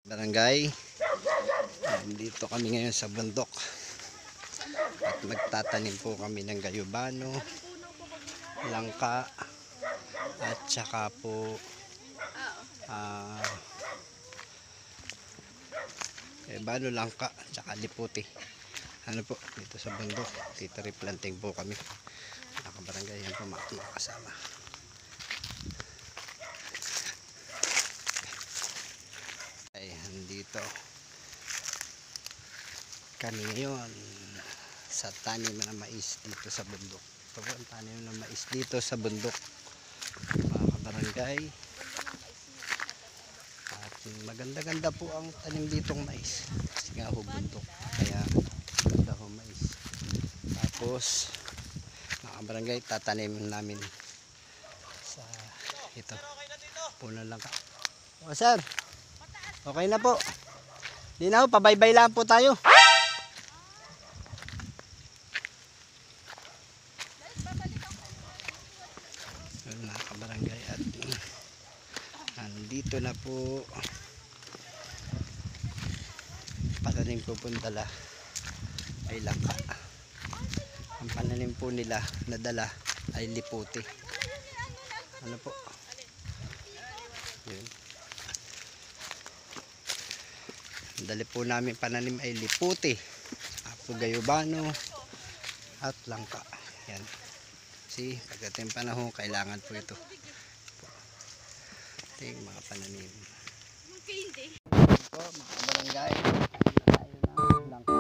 Barangay, dito kami ngayon sa bundok at magtatanim po kami ng gayubano, langka at saka po gayubano, langka at saka liputi. Ano po, dito sa bundok, dito replanting po kami. Nakabarangay yan po mga kasama. Ayan, dito kami ngayon sa tanim ng mais dito sa bundok. Ito po ang tanim ng mais dito sa bundok mga kabarangay. At maganda-ganda po ang tanim ditong mais kasi nga ho bundok, kaya maganda ho mais. Tapos mga kabarangay, tatanim namin sa ito puno lang ka. O sir, okay na po. Di na ho, pabaybay lang po tayo. Mga kabarangay, at nandito na po pananim po dala ay langka. Ang pananim po nila nadala ay liputi. Ano po yun, dali po namin pananim ay liputi, gayubano at langka. Yan, kasi pagdating panahon kailangan po ito. Ito yung mga pananim po mga kabarangay. Tayo ng langka.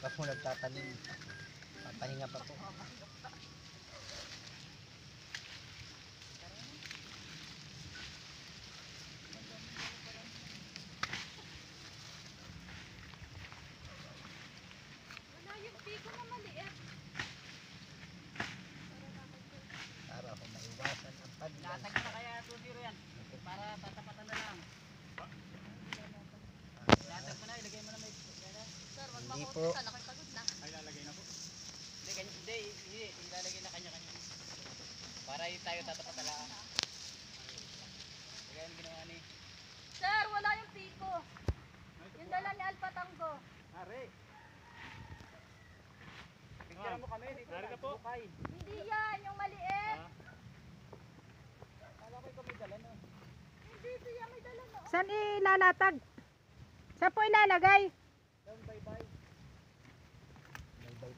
Ako nagtatanim, papahinga pa po. Wala yung piko na maliit. Para ako maiwasan ang paglas. Latag na kaya 2-0 yan. Para tatapatan na lang. Latag mo na, ilagay mo na may... Sir, wag Hindi makuti po. sa laki pagod na. Ay, lalagay na po. Hindi, ilalagay na kanya-kanya. Para tayo tatapat na lang. Lagay ang ginawa ni... Sir, wala yung piko. Yung dala ni Alpha Tango. Are! Picture mo kami dito. Are ka po. Hindi yan, yung maliit. Kala ko ikaw may dala no. Hindi Saan ilalatag? Saan po ilalagay? Baybay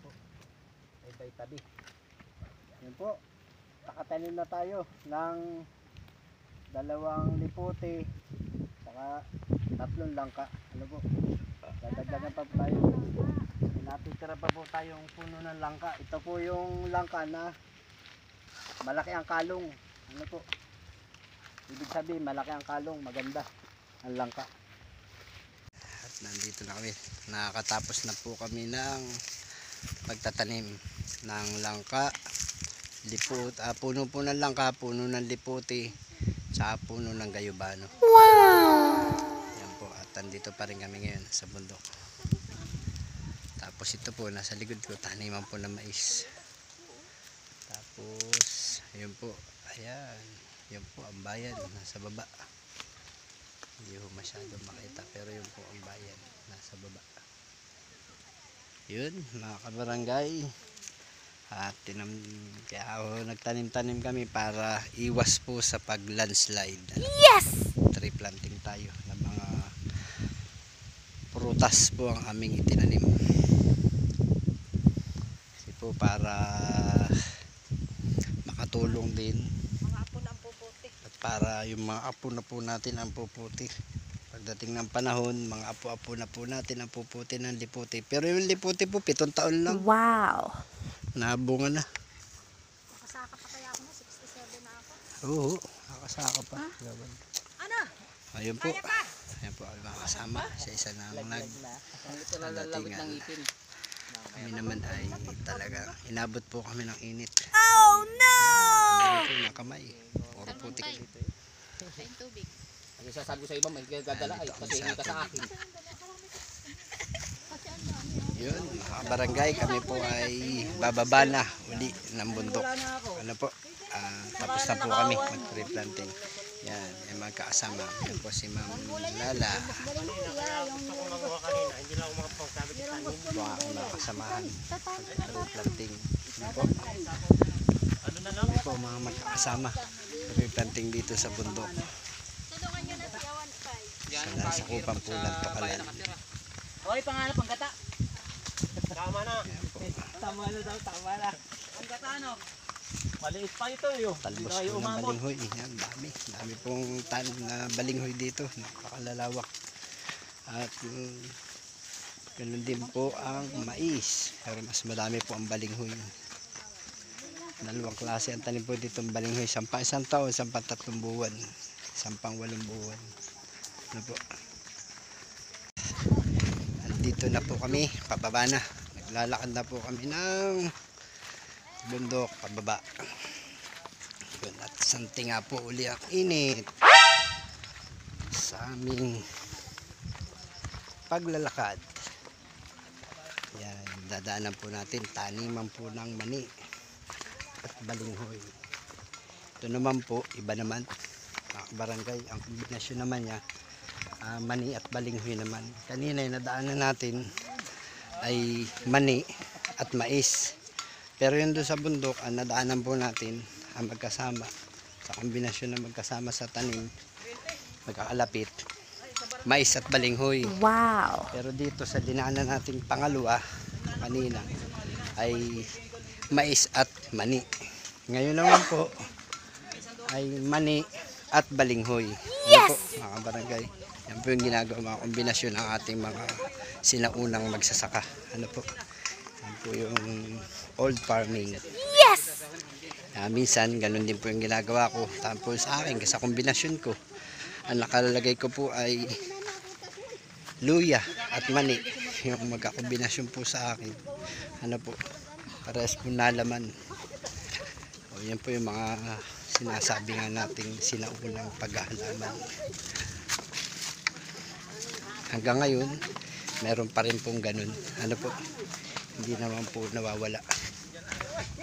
po. Baybay tabi. Yan po. Nakatanim na tayo ng 2 lipote saka 3 langka. Ano po? Dadagdagan pa po tayo. Natitira pa po tayong puno ng langka. Ito po yung langka na malaki ang kalong. Ano po? Ibig sabihin malaki ang kalong, maganda ang langka. At nandito na kami. Nakakatapos na po kami ng pagtatanim ng langka, lipot, puno po ng langka, puno ng lipote, sa puno ng gayubano. Wow! Yan po, at nandito pa rin kami ngayon sa bundok. Tapos ito po, nasa likod ko, taniman po ng mais. Tapos, ayun po, ayan, yun po ang bayan, nasa baba. Hindi ko masyado makita, pero yun po ang bayan, nasa baba. Yun, mga kabarangay. At kaya nagtanim-tanim kami para iwas po sa pag-landslide. Yes! Tree planting tayo ng mga prutas po ang aming itinanim. Kasi po para makatulong din. Mga apo na ang puputi. At para yung mga apo na po natin ang puputi. Pagdating ng panahon, mga apo-apo na po natin ang puputi ng liputi. Pero yung liputi po, 7 taon lang. Wow! Nabunga na. Nakasaka pa kaya ako na, 67 na ako. Oo, nakasaka pa. Ano? Ayun po. Ayun po ang mga kasama sa isa ng nagdatingan. Kami naman ay talaga inabot po kami ng init. Oh no! Ayun po ng kamay. Puro putik. Kain tubig. Ang sasabi ko sa iba, may gagadala ay kasi hindi ka sa akin. Yun, mga barangay, kami po ay bababa na uli ng bundok. Ano po? Tapos na po kami mag-tree planting. Yan, yung magkakasama. Yan po si Ma'am Lala. Po ang makasamahan mag-tree planting. Yan po. Yan po mga magkakasama. Tree planting dito sa bundok. Tulungan nyo na sigawan, Pai. Sa nasa kupang po ng Tokalan. Hoy, panganap ang gata. Tama na. Yan po. Tama na daw, tama na. Ang gata ano? Maliit pa ito yun. Talbos po ng balinghoy. Yan, dami. Dami pong na balinghoy dito. Napakalalawak. At ganun din po ang mais. Pero mas madami po ang balinghoy. 2 klase ang tanim po dito ang balinghoy. Sampang 1 taon, sampang 3 buwan. Sampang 8 buwan. Ano po? Dito na po kami, pababa na. Naglalakad na po kami ng bundok, pababa. At santi nga po uli ang init sa aming paglalakad. Yan, dadaanan po natin, taniman po ng mani at balinghoy. Ito naman po, iba naman, barangay, ang kombinasyon naman niya, mani at balinghoy naman. Kanina yung nadaanan natin ay mani at mais. Pero yun doon sa bundok, ang nadaanan po natin ang magkasama. Sa kombinasyon na magkasama sa tanim, magkakalapit, mais at balinghoy. Wow! Pero dito sa dinaanan nating pangalawa, kanina, ay mais at mani. Ngayon naman po, ay mani at balinghoy. Yes! Ano po, mga barangay? Yan po yung ginagawa, mga kombinasyon ng ating mga sinaunang magsasaka. Ano po? Yan po yung old farming. Yes! Minsan, ganun din po yung ginagawa ko. Tapos sa akin, sa kombinasyon ko, ang nakalagay ko po ay luya at mani. Yung magkakombinasyon po sa akin. Ano po? Parehas po nalaman. O, yan po yung mga sinasabi nga nating sinaunang paghahalaman. Hanggang ngayon, meron pa rin pong ganun. Ano po, hindi naman po nawawala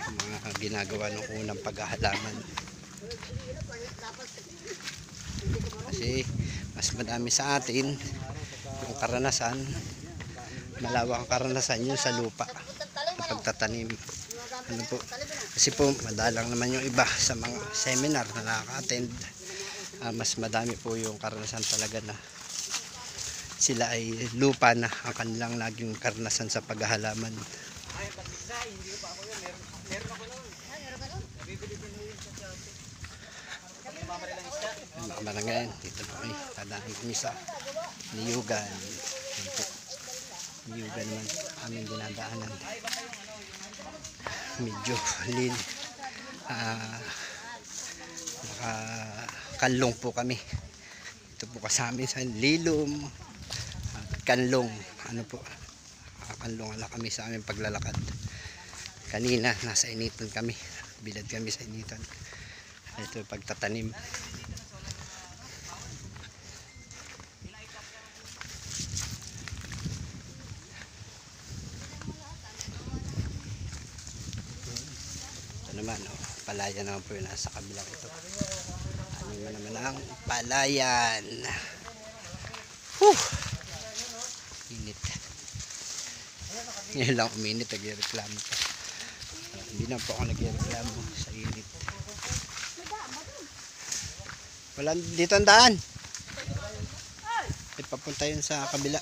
ang mga ginagawa ng unang paghahalaman. Kasi mas madami sa atin yung karanasan, malawak ang karanasan yun sa lupa, sa pagtatanim. Ano po, kasi po madalang naman yung iba sa mga seminar na nakaka-attend. mas madami po yung karanasan talaga na sila ay lupa na ang kanilang naging karanasan sa paghahalaman. Ay, pagbigsa, hindi pa ako yun. Meron ako noon. Nabibili din yun sa Shopee. Pag namamaril ang isda. Mga barangay, dito na kami. Tadaan kami sa Niyugan. Yan po. Niyugan naman aming dinadaanan. Medyo nakakanlong po kami. Ito po kasama sa Lilom at Kanlong. Ano po? Nakakanlong na kami sa aming paglalakad. Kanina nasa initan kami. Bilad kami sa initan. Ito yung pagtatanim. Naman, oh, palayan naman po yun nasa kabilang ito. Ano naman ang palayan. Whew! Init. Ngayon lang uminit, nag-reklamo pa. Hindi na po ako nag-reklamo sa init. Wala dito ang daan. Papunta yun sa kabila.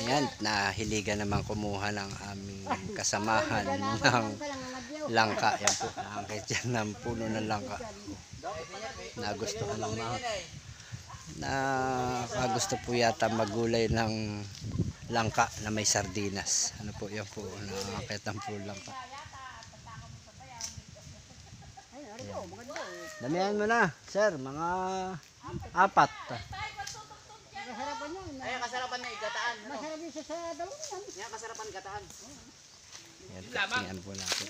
Ayan, nahiligan naman kumuha ng aming kasamahan ng langka. Yan po, nakakit yan ng puno ng langka. Nagustuhan ng mga nakagusto po yata magulay ng langka na may sardinas. Ano po yan po, nakakit ng po langka. Ayan. Damihan mo na, sir, mga 4. Ay, kasarapan na igataan. Masarap yun sa dalawang yan. Yan, kasarapan gataan. Yan, tingnan po natin.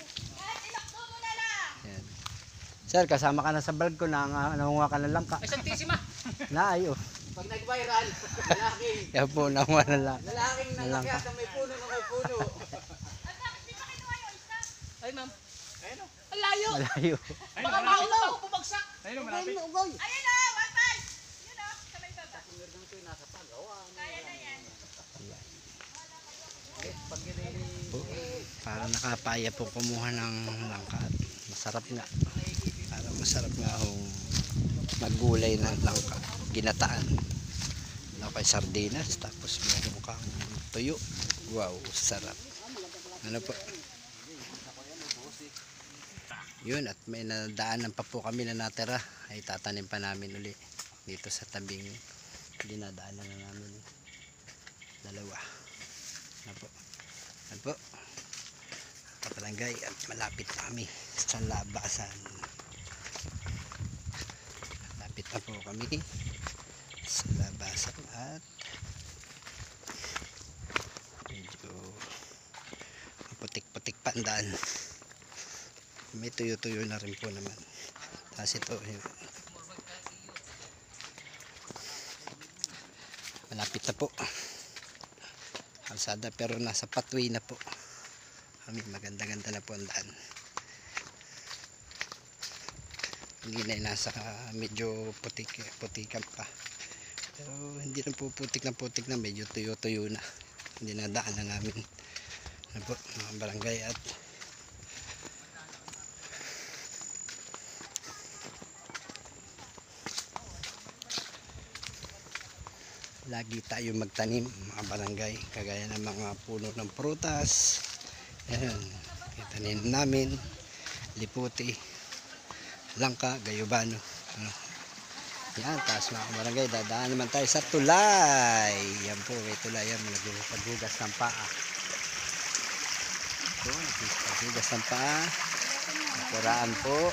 Yan. Sir, kasama ka na sa vlog ko na nangunga ka ng langka. Ay, santisima. Naayo. Pag nag-viral, lalaking. Yan po, nangunga ng langka. Lalaking nangakyat na may puno na may puno. Ay, ma'am. Ayun o. Ang layo. Malayo. Baka mauna ako bumagsak. Ayun, malapit. Ugoy. Ayun na, 1-5. Yun o, sa may baba. Meron ito yung nasa pagawa. Kaya na yan. Pag ginili. Para nakapaya po kumuha ng langka. Masarap nga. Para masarap nga hong maggulay ng langka. Ginataan. Langka sardinas. Tapos meron kang tuyo. Wow, sarap. Ano po? Yun, at may nadaanan pa po kami na natira. Ay tatanim pa namin uli. Dito sa tabing dinadaanan na namin. Dalawa. Ano po? Ano po? Kapalanggay at malapit na kami sa labasan. Malapit na po kami sa labasan at medyo putik-putik pa ang daan. May tuyo-tuyo na rin po naman. Tapos ito malapit na po kalsada pero nasa pathway na po kami. Maganda-ganda na po ang daan. Hindi na nasa medyo putikan pa, pero hindi na po putik na medyo tuyo-tuyo na. Hindi na daan na namin na po mga barangay. At lagi tayo magtanim mga barangay, kagaya ng mga puno ng prutas. Ayan, itanim namin liputi, langka, gayubano. Yan, taas mga barangay, dadaan naman tayo sa tulay. Yan po, may tulay yan, nagpaghugas ng paa. Ito, nagpaghugas ng paa. Nakuraan po.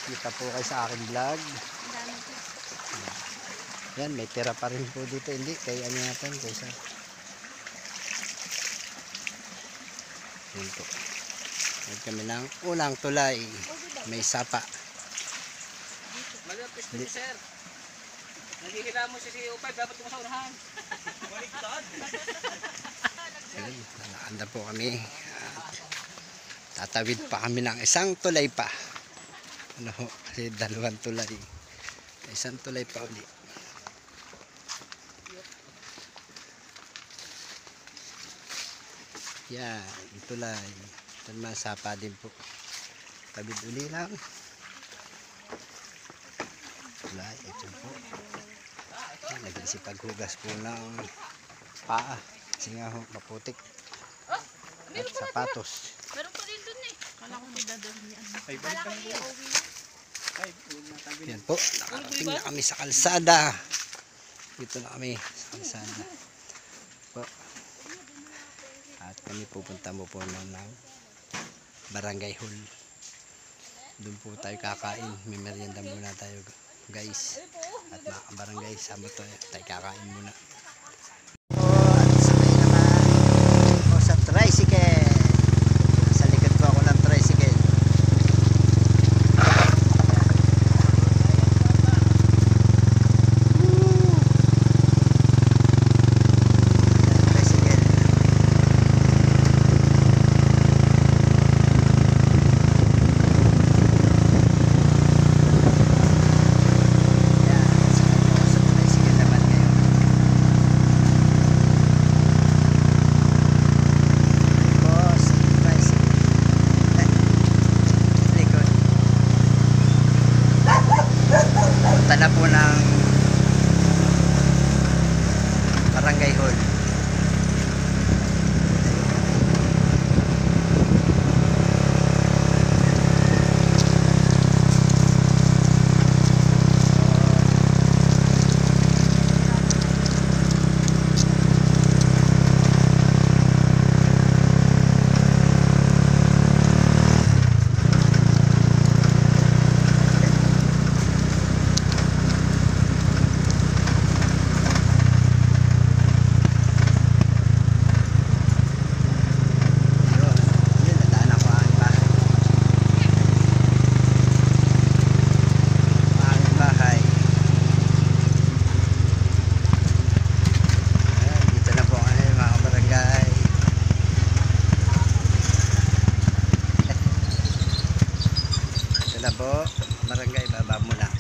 Kita po kayo sa aking vlog. Yan, may tira pa rin po dito. Hindi, kay ano natin, kay sa yan po. Yan kami ng unang tulay. May sapa. Malapit na si sir. Nakikita mo si CO5, dapat mo sa unahan. Baliktad. Ayun, nalakanda po kami. Tatawid pa kami ng isang tulay pa. Ano, kasi 2 tulay. Isang tulay pa ulit. Yan, tulay. Ito naman sapa din po. Tabid uli lang. Ay, ito po. Nagsipaghugas po ng paa. Kasi nga ho, maputik. At sapatos. Meron pa rin dun eh. Ay, balik ka na. Ay, huwag na tabi. Yan po, nakarating na kami sa kalsada. Dito na kami sa kalsada. Po. At kami pupunta mo po ng Barangay Hall. Doon po tayo kakain. May merienda muna tayo guys. At mga barangay, sama tayo kakain muna. At sabay naman po sa tricycle. Sa likod ko ako ng tricycle. Punta na po ng Barangay Hall. Po, barangay, baba muna.